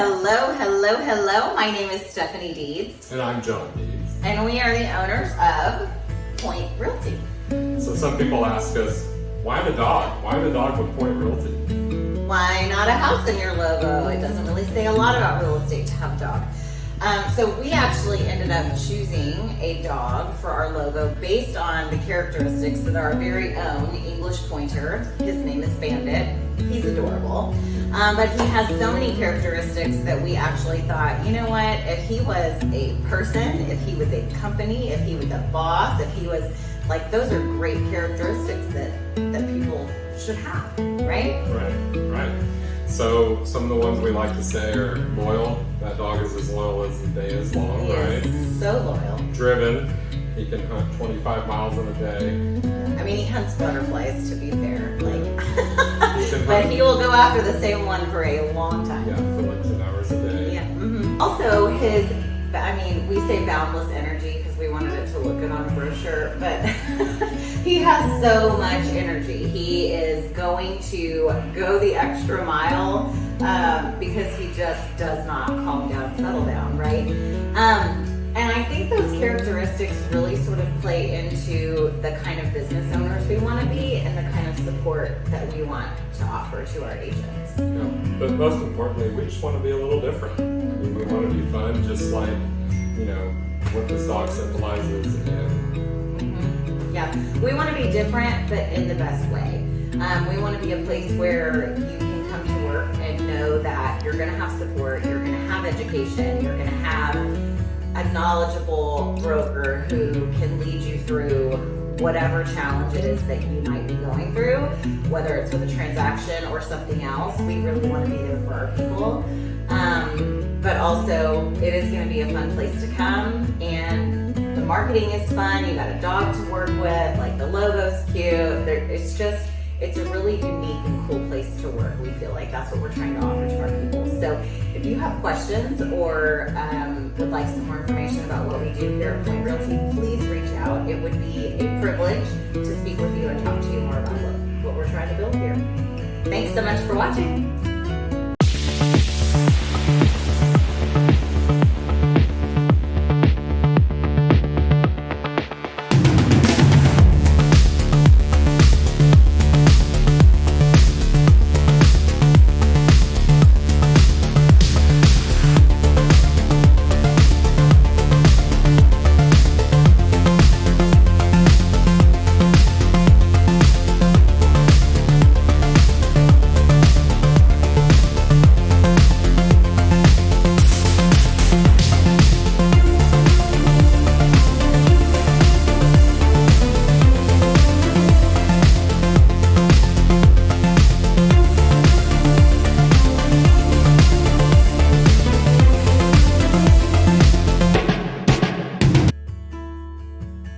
Hello, hello, hello. My name is Stephanie Deeds. And I'm John Deeds. And we are the owners of Point Realty. So some people ask us, why the dog? Why the dog with Point Realty? Why not a house in your logo? It doesn't really say a lot about real estate to have a dog. So we actually ended up choosing a dog for our logo based on the characteristics that our very own English pointer. His name is Bandit. He's adorable. But he has so many characteristics that we actually thought, you know what, if he was a person, if he was a company, if he was a boss, if he was, like, those are great characteristics that people should have, right? Right. So some of the ones we like to say are loyal. That dog is as loyal as the day is long, He right? is so loyal. Driven. He can hunt 25 miles in a day. I mean, he hunts butterflies, to be fair. He But he will go after the same one for a long time. Yeah, for like 10 hours a day. Yeah. Also, we say boundless energy because we wanted it to look good on a brochure, but he has so much energy. He is going to go the extra mile because he just does not calm down, settle down, right? And I think those characteristics really sort of play into the kind of business owners we want to be and the kind of support that we want to offer to our agents. Yeah. But most importantly, we just want to be a little different. I mean, we want to be fun, just like, what this dog symbolizes. Yeah, we want to be different, but in the best way. We want to be a place where you can come to work and know that you're going to have support, you're going to have education, you're going to have a knowledgeable broker who can lead you through whatever challenge it is that you might be going through, whether it's with a transaction or something else. We really want to be there for our people. But also, it is going to be a fun place to come, and the marketing is fun. You got a dog to work with, like the logo's cute. It's a really unique and cool place to work. We feel like that's what we're trying to offer to our people. So if you have questions or would like some more information about what we do here at Point Realty, please reach out. It would be a privilege to speak with you and talk to you more about what we're trying to build here. Thanks so much for watching.